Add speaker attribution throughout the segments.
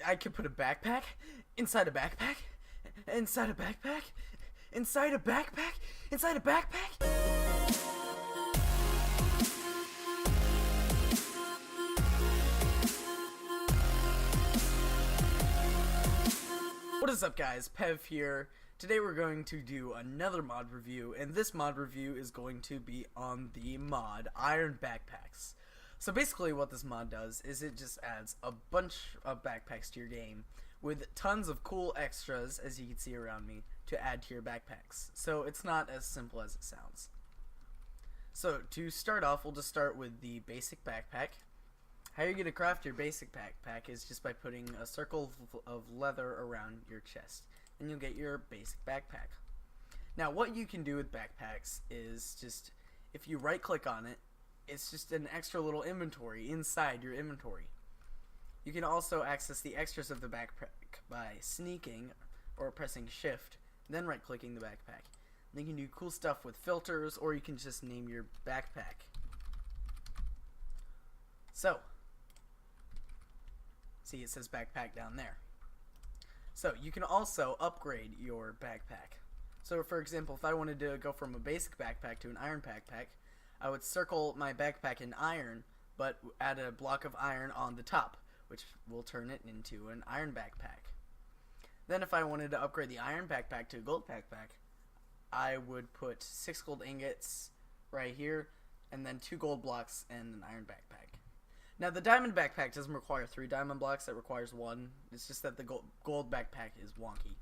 Speaker 1: I could put a backpack inside a backpack inside a backpack inside a backpack inside a backpack. What is up, guys? Pev here. Today we're going to do another mod review, and this mod review is going to be on the mod Iron Backpacks. So basically what this mod does is it just adds a bunch of backpacks to your game with tons of cool extras, as you can see around me, to add to your backpacks. So it's not as simple as it sounds. So to start off, we'll just start with the basic backpack. How you're going to craft your basic backpack is just by putting a circle of leather around your chest, and you'll get your basic backpack. Now what you can do with backpacks is just, if you right click on it, it's just an extra little inventory inside your inventory. You can also access the extras of the backpack by sneaking or pressing shift, then right clicking the backpack. And you can do cool stuff with filters, or you can just name your backpack. So, see, it says backpack down there. So you can also upgrade your backpack. So for example, if I wanted to go from a basic backpack to an iron backpack, I would circle my backpack in iron, but add a block of iron on the top, which will turn it into an iron backpack. Then if I wanted to upgrade the iron backpack to a gold backpack, I would put 6 gold ingots right here, and then 2 gold blocks and an iron backpack. Now the diamond backpack doesn't require 3 diamond blocks, it requires 1. It's just that the gold backpack is wonky.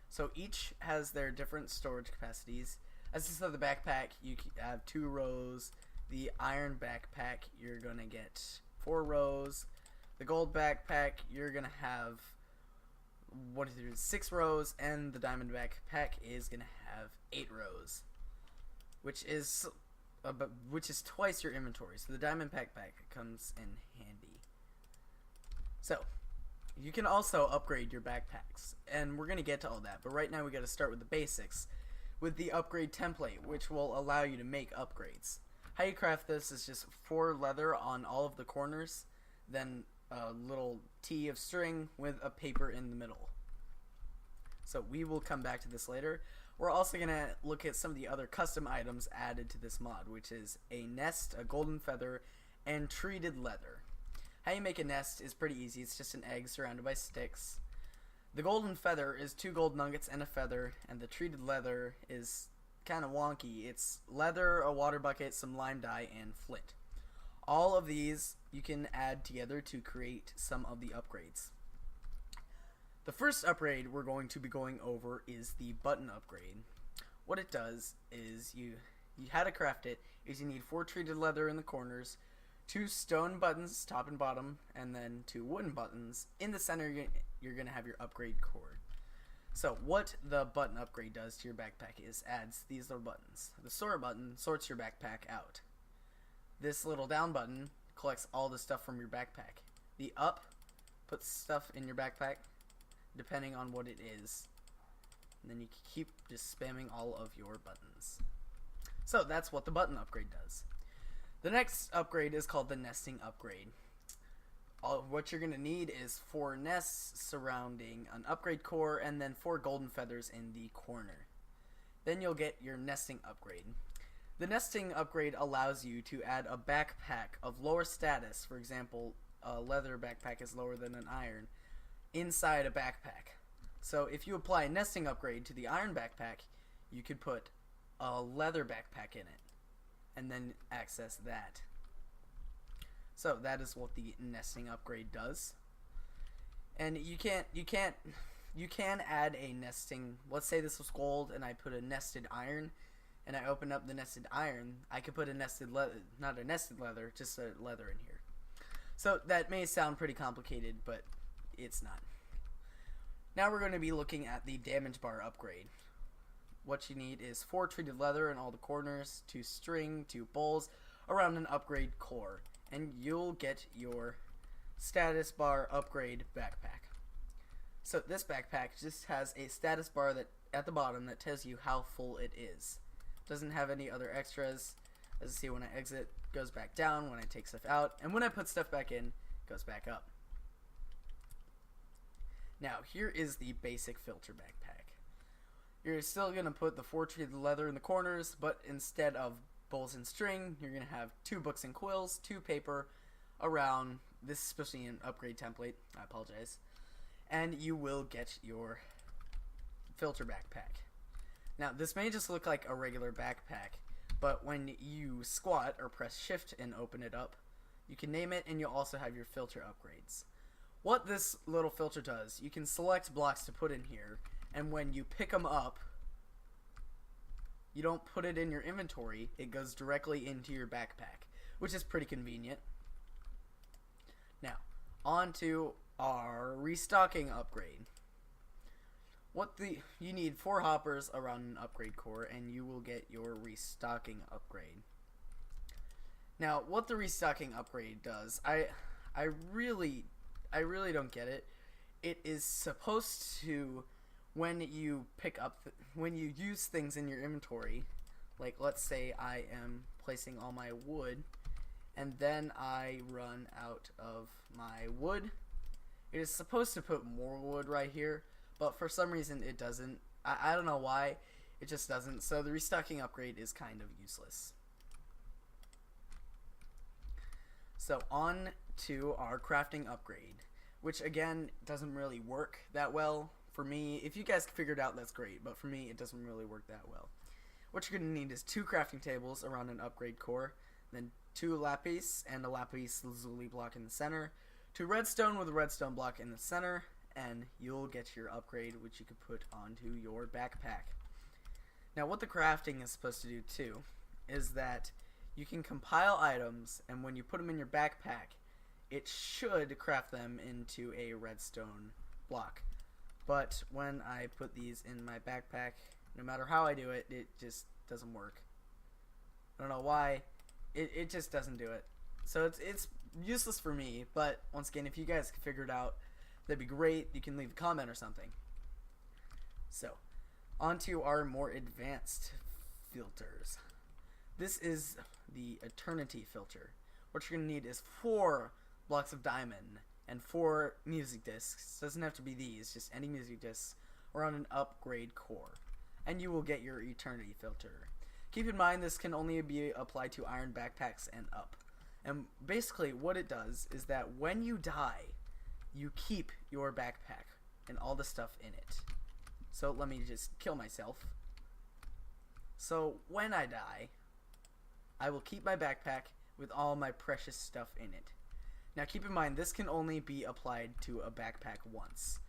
Speaker 1: So each has their different storage capacities. As you saw, the backpack, you have 2 rows. The iron backpack, you're going to get 4 rows. The gold backpack, you're going to have 6 rows, and the diamond backpack is going to have 8 rows, which is twice your inventory. So the diamond backpack comes in handy. So you can also upgrade your backpacks, and we're going to get to all that, but right now we got to start with the basics, with the upgrade template, which will allow you to make upgrades. How you craft this is just 4 leather on all of the corners, then a little T of string with a paper in the middle. So we will come back to this later. We're also going to look at some of the other custom items added to this mod, which is a nest, a golden feather, and treated leather. How you make a nest is pretty easy. It's just an egg surrounded by sticks. The golden feather is 2 gold nuggets and a feather, and the treated leather is kind of wonky. It's leather, a water bucket, some lime dye, and flint. All of these you can add together to create some of the upgrades. The first upgrade we're going to be going over is the button upgrade. What it does is, how to craft it is you need 4 treated leather in the corners, 2 stone buttons top and bottom, and then 2 wooden buttons. In the center you're going to have your upgrade cord. So what the button upgrade does to your backpack is adds these little buttons. The sort button sorts your backpack out. This little down button collects all the stuff from your backpack. The up puts stuff in your backpack depending on what it is. And then you can keep just spamming all of your buttons. So that's what the button upgrade does. The next upgrade is called the nesting upgrade. What you're going to need is 4 nests surrounding an upgrade core, and then 4 golden feathers in the corner. Then you'll get your nesting upgrade. The nesting upgrade allows you to add a backpack of lower status. For example, a leather backpack is lower than an iron, inside a backpack. So if you apply a nesting upgrade to the iron backpack, you could put a leather backpack in it and then access that. So that is what the nesting upgrade does. And you can add a nesting. Let's say this was gold and I put a nested iron, and I open up the nested iron. I could put a nested leather, not a nested leather, just a leather in here. So that may sound pretty complicated, but it's not. Now we're going to be looking at the damage bar upgrade. What you need is 4 treated leather in all the corners, 2 string, 2 bowls around an upgrade core, and you'll get your status bar upgrade backpack. So this backpack just has a status bar that at the bottom that tells you how full it is. Doesn't have any other extras. As you see, when I exit, it goes back down. When I take stuff out, and when I put stuff back in, it goes back up. Now, here is the basic filter backpack. You're still going to put the 4 treated leather in the corners, but instead of bowls and string, you're going to have 2 books and quills, 2 paper around, this is especially an upgrade template, I apologize, and you will get your filter backpack. Now, this may just look like a regular backpack, but when you squat or press shift and open it up, you can name it, and you'll also have your filter upgrades. What this little filter does, you can select blocks to put in here, and when you pick them up, you don't put it in your inventory, it goes directly into your backpack, which is pretty convenient. Now, on to our restocking upgrade. You need 4 hoppers around an upgrade core, and you will get your restocking upgrade. Now, what the restocking upgrade does, I really don't get it. It is supposed to, when you use things in your inventory, like let's say I am placing all my wood, and then I run out of my wood, it is supposed to put more wood right here, but for some reason it doesn't. I don't know why, it just doesn't, so the restocking upgrade is kind of useless. So on to our crafting upgrade, which again doesn't really work that well for me. If you guys can figure it out, that's great, but for me it doesn't really work that well. What you're going to need is 2 crafting tables around an upgrade core, then 2 lapis and a lapis lazuli block in the center, 2 redstone with a redstone block in the center, and you'll get your upgrade, which you can put onto your backpack. Now, what the crafting is supposed to do too is that you can compile items, and when you put them in your backpack, it should craft them into a redstone block. But when I put these in my backpack, no matter how I do it, it just doesn't work. I don't know why. It just doesn't do it. So it's useless for me, but once again, if you guys can figure it out, that'd be great. You can leave a comment or something. So, onto our more advanced filters. This is the Eternity filter. What you're going to need is 4 blocks of diamond and 4 music discs. Doesn't have to be these, just any music discs around an upgrade core. And you will get your Eternity filter. Keep in mind this can only be applied to iron backpacks and up. And basically what it does is that when you die, you keep your backpack and all the stuff in it. So let me just kill myself. So when I die, I will keep my backpack with all my precious stuff in it. Now keep in mind this can only be applied to a backpack once.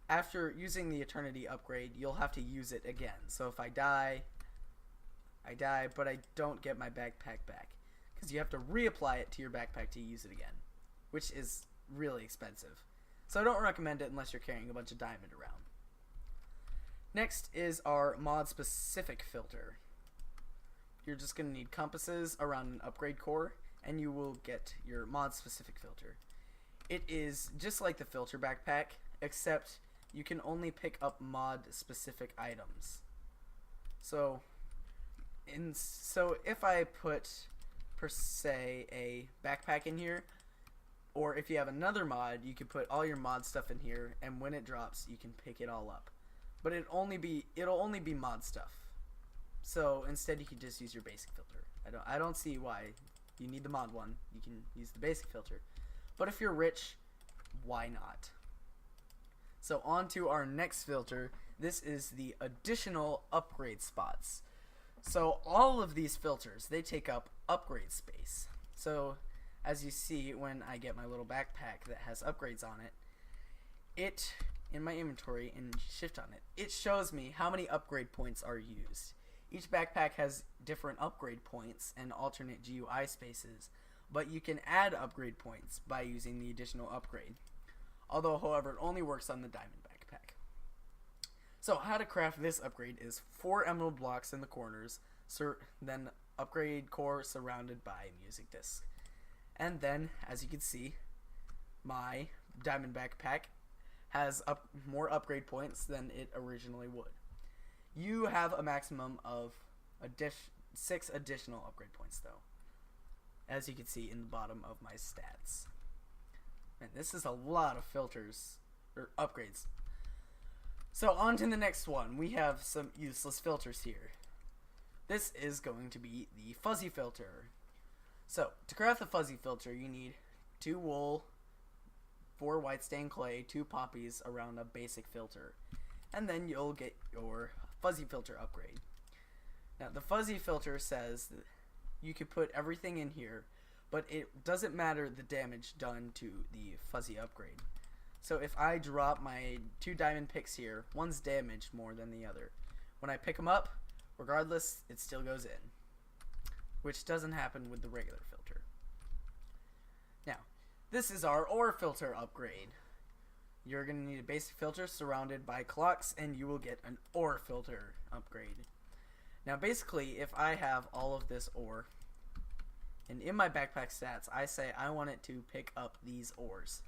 Speaker 1: After using the Eternity upgrade, you'll have to use it again. So if I die, but I don't get my backpack back, because you have to reapply it to your backpack to use it again, which is really expensive. So I don't recommend it unless you're carrying a bunch of diamond around. Next is our mod specific filter. You're just going to need compasses around an upgrade core, and you will get your mod specific filter. It is just like the filter backpack, except you can only pick up mod specific items. So if I put, per se, a backpack in here, or if you have another mod, you can put all your mod stuff in here, and when it drops, you can pick it all up. But it'll only be mod stuff. So instead, you can just use your basic filter. I don't see why you need the mod one. You can use the basic filter. But if you're rich, why not? So on to our next filter. This is the additional upgrade spots. So all of these filters, they take up upgrade space. So as you see, when I get my little backpack that has upgrades on it, in my inventory and shift on it, it shows me how many upgrade points are used. Each backpack has different upgrade points and alternate GUI spaces, but you can add upgrade points by using the additional upgrade. Although, however, it only works on the diamond backpack. So how to craft this upgrade is 4 emerald blocks in the corners, then upgrade core surrounded by music disc. And then, as you can see, my diamond backpack has more upgrade points than it originally would. You have a maximum of 6 additional upgrade points, though, as you can see in the bottom of my stats. And this is a lot of filters or upgrades. So on to the next one. We have some useless filters here. This is going to be the fuzzy filter. So to craft the fuzzy filter, you need 2 wool, 4 white stained clay, 2 poppies around a basic filter, and then you'll get your fuzzy filter upgrade. Now the fuzzy filter says that you can put everything in here, but it doesn't matter the damage done to the fuzzy upgrade. So if I drop my 2 diamond picks here, one's damaged more than the other. When I pick them up, regardless, it still goes in, which doesn't happen with the regular filter. Now, this is our ore filter upgrade. You're going to need a basic filter surrounded by clocks, and you will get an ore filter upgrade. Now, basically, if I have all of this ore, and in my backpack stats, I say I want it to pick up these ores.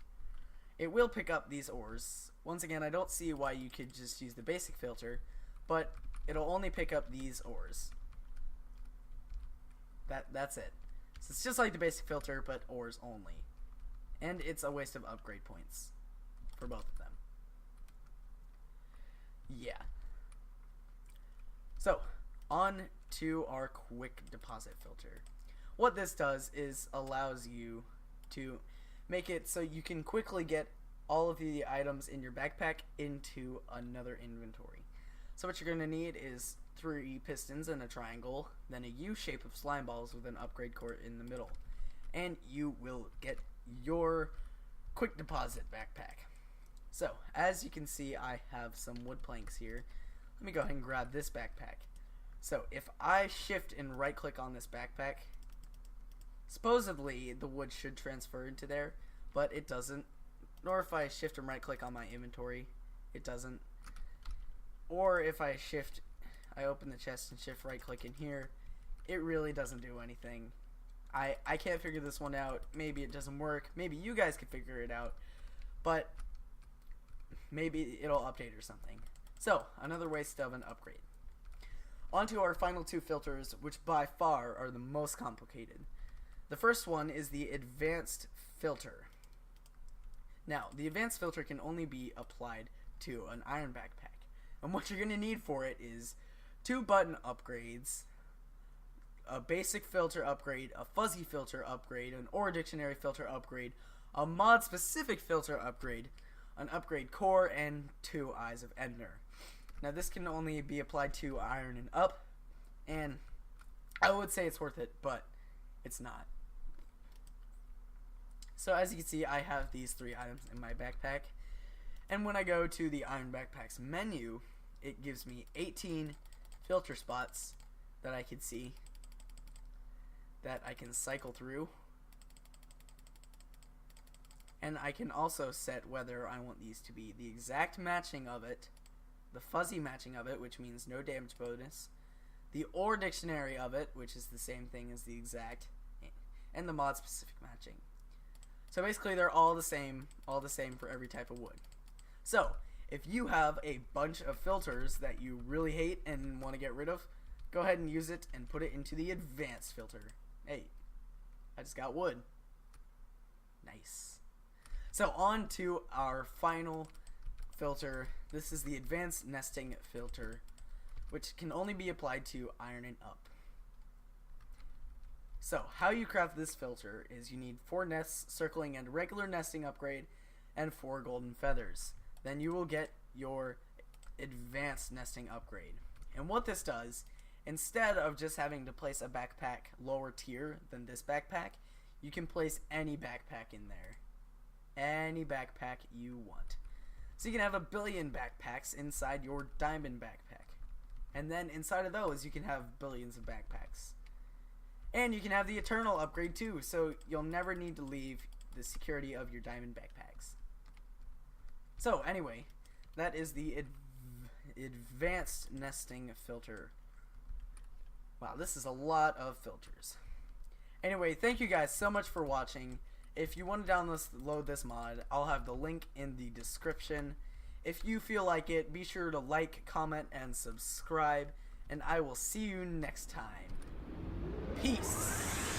Speaker 1: It will pick up these ores. Once again, I don't see why you could just use the basic filter, but it'll only pick up these ores. That's it. So it's just like the basic filter, but ores only. And it's a waste of upgrade points for both of them. Yeah. So, on to our quick deposit filter. What this does is allows you to make it so you can quickly get all of the items in your backpack into another inventory. So what you're going to need is 3 pistons and a triangle, then a U shape of slime balls with an upgrade core in the middle, and you will get your quick deposit backpack. So as you can see, I have some wood planks here. Let me go ahead and grab this backpack. So if I shift and right click on this backpack, supposedly the wood should transfer into there, but it doesn't. Nor if I shift and right click on my inventory, it doesn't. Or if I open the chest and shift right click in here, it really doesn't do anything. I can't figure this one out. Maybe it doesn't work. Maybe you guys can figure it out, but maybe it'll update or something. So another waste of an upgrade. On to our final 2 filters, which by far are the most complicated. The first one is the advanced filter. Now, the advanced filter can only be applied to an iron backpack. And what you're going to need for it is 2 button upgrades, a basic filter upgrade, a fuzzy filter upgrade, an ore dictionary filter upgrade, a mod specific filter upgrade, an upgrade core, and 2 eyes of Ender. Now this can only be applied to iron and up, and I would say it's worth it, but it's not. So as you can see, I have these 3 items in my backpack, and when I go to the iron backpacks menu, it gives me 18 filter spots that I can see that I can cycle through, and I can also set whether I want these to be the exact matching of it, the fuzzy matching of it, which means no damage bonus, the ore dictionary of it, which is the same thing as the exact, and the mod specific matching. So basically they're all the same for every type of wood. So if you have a bunch of filters that you really hate and want to get rid of, go ahead and use it and put it into the advanced filter. Hey, I just got wood. Nice. So on to our final filter. This is the advanced nesting filter, which can only be applied to iron and up. So how you craft this filter is you need 4 nests circling and regular nesting upgrade and 4 golden feathers. Then you will get your advanced nesting upgrade. And what this does, instead of just having to place a backpack lower tier than this backpack, you can place any backpack in there. Any backpack you want. So you can have a billion backpacks inside your diamond backpack. And then inside of those you can have billions of backpacks. And you can have the eternal upgrade too, so you'll never need to leave the security of your diamond backpacks. So anyway, that is the advanced nesting filter. Wow, this is a lot of filters. Anyway, thank you guys so much for watching. If you want to download this mod, I'll have the link in the description. If you feel like it, be sure to like, comment, and subscribe, and I will see you next time. Peace!